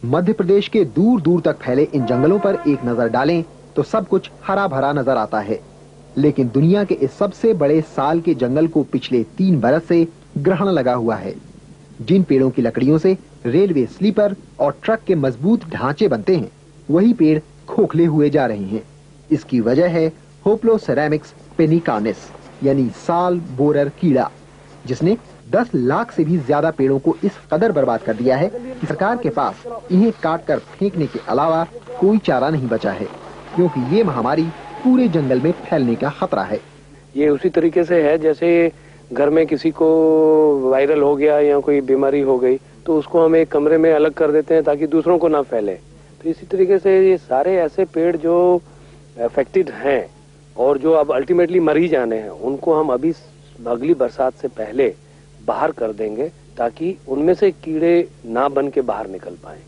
मध्य प्रदेश के दूर दूर तक फैले इन जंगलों पर एक नजर डालें तो सब कुछ हरा भरा नजर आता है। लेकिन दुनिया के इस सबसे बड़े साल के जंगल को पिछले 3 बरस से ग्रहण लगा हुआ है। जिन पेड़ों की लकड़ियों से रेलवे स्लीपर और ट्रक के मजबूत ढांचे बनते हैं, वही पेड़ खोखले हुए जा रहे हैं। इसकी वजह है होप्लोसेरेमिक्स पेनिकानिस यानी साल बोरर कीड़ा, जिसने 10 लाख से भी ज्यादा पेड़ों को इस कदर बर्बाद कर दिया है कि सरकार के पास इन्हें काट कर फेंकने के अलावा कोई चारा नहीं बचा है, क्योंकि ये महामारी पूरे जंगल में फैलने का खतरा है। ये उसी तरीके से है जैसे घर में किसी को वायरल हो गया या कोई बीमारी हो गई तो उसको हम एक कमरे में अलग कर देते हैं ताकि दूसरों को ना फैले। तो इसी तरीके से ये सारे ऐसे पेड़ जो अफेक्टेड हैं और जो अब अल्टीमेटली मर ही जाने हैं, उनको हम अभी अगली बरसात से पहले बाहर कर देंगे ताकि उनमें से कीड़े ना बन के बाहर निकल पाए।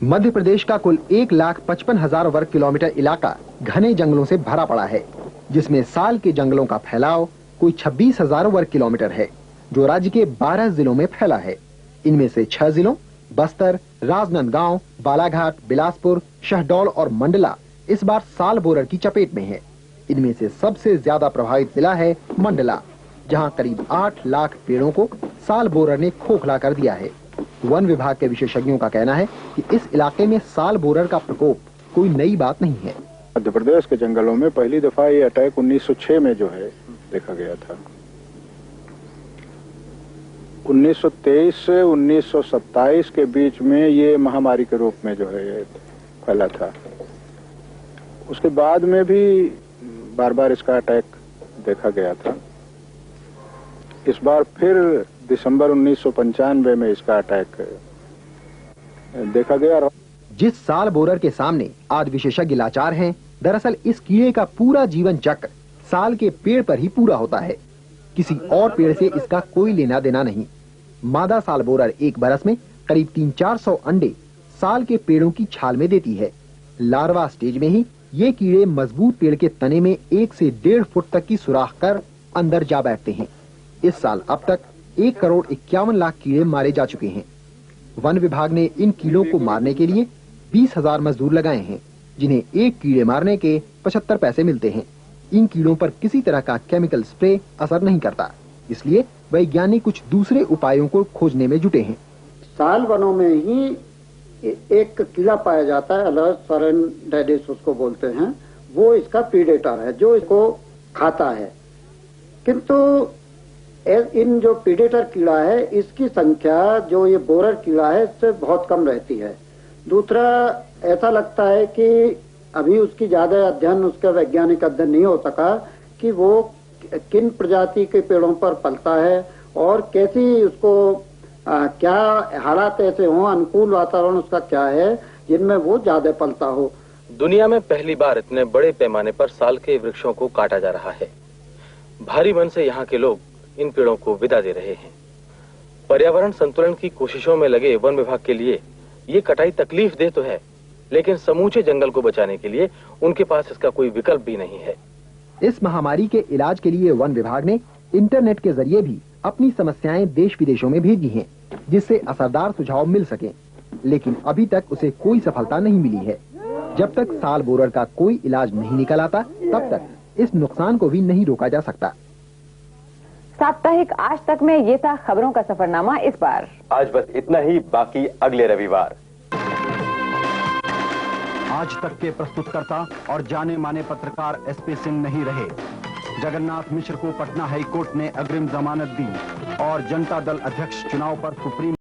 मध्य प्रदेश का कुल 1,55,000 वर्ग किलोमीटर इलाका घने जंगलों से भरा पड़ा है, जिसमें साल के जंगलों का फैलाव कोई 26,000 वर्ग किलोमीटर है, जो राज्य के 12 जिलों में फैला है। इनमें से 6 जिलों बस्तर, राजनांदगांव, बालाघाट, बिलासपुर, शहडोल और मंडला इस बार साल बोरर की चपेट में है। इनमें से सबसे ज्यादा प्रभावित जिला है मंडला, जहां करीब 8 लाख पेड़ों को साल बोरर ने खोखला कर दिया है। वन विभाग के विशेषज्ञों का कहना है कि इस इलाके में साल बोरर का प्रकोप कोई नई बात नहीं है। मध्य प्रदेश के जंगलों में पहली दफा ये अटैक 1906 में जो है देखा गया था। 1923 से 1927 के बीच में ये महामारी के रूप में जो है ये फैला था। उसके बाद में भी बार बार इसका अटैक देखा गया था। इस बार फिर दिसंबर 1995 में इसका अटैक देखा गया। जिस साल बोरर के सामने आज विशेषज्ञ लाचार हैं, दरअसल इस कीड़े का पूरा जीवन चक्र साल के पेड़ पर ही पूरा होता है। किसी और पेड़ से इसका कोई लेना देना नहीं। मादा साल बोरर एक बरस में करीब 300-400 अंडे साल के पेड़ों की छाल में देती है। लार्वा स्टेज में ही ये कीड़े मजबूत पेड़ के तने में 1 से 1.5 फुट तक की सुराख कर अंदर जा बैठते हैं। इस साल अब तक 1,51,00,000 कीड़े मारे जा चुके हैं। वन विभाग ने इन कीड़ों को मारने के लिए 20,000 मजदूर लगाए हैं, जिन्हें एक कीड़े मारने के 75 पैसे मिलते हैं। इन कीड़ों पर किसी तरह का केमिकल स्प्रे असर नहीं करता, इसलिए वैज्ञानिक कुछ दूसरे उपायों को खोजने में जुटे हैं। साल वनों में ही एक कीड़ा पाया जाता है, अलर्स फरेंडाइडिस उसको बोलते हैं। वो इसका प्रीडेटर है जो इसको खाता है, किंतु इन जो प्रीडेटर कीड़ा है इसकी संख्या जो ये बोरर कीड़ा है इससे बहुत कम रहती है। दूसरा, ऐसा लगता है कि अभी उसकी ज्यादा अध्ययन, उसका वैज्ञानिक अध्ययन नहीं हो सका कि वो किन प्रजाति के पेड़ों पर पलता है और कैसी उसको क्या हालात ऐसे हों, अनुकूल वातावरण उसका क्या है जिनमें वो ज्यादा पलता हो। दुनिया में पहली बार इतने बड़े पैमाने पर साल के वृक्षों को काटा जा रहा है। भारी मन से यहाँ के लोग इन पेड़ों को विदा दे रहे हैं। पर्यावरण संतुलन की कोशिशों में लगे वन विभाग के लिए ये कटाई तकलीफ दे तो है, लेकिन समूचे जंगल को बचाने के लिए उनके पास इसका कोई विकल्प भी नहीं है। इस महामारी के इलाज के लिए वन विभाग ने इंटरनेट के जरिए भी अपनी समस्याएं देश विदेशों में भेजी हैं, जिससे असरदार सुझाव मिल सके, लेकिन अभी तक उसे कोई सफलता नहीं मिली है। जब तक साल बोरर का कोई इलाज नहीं निकल आता, तब तक इस नुकसान को भी नहीं रोका जा सकता। साप्ताहिक आज तक में ये था खबरों का सफरनामा इस बार। आज बस इतना ही, बाकी अगले रविवार। आज तक के प्रस्तुतकर्ता और जाने माने पत्रकार एसपी सिंह नहीं रहे। जगन्नाथ मिश्र को पटना हाईकोर्ट ने अग्रिम जमानत दी और जनता दल अध्यक्ष चुनाव पर सुप्रीम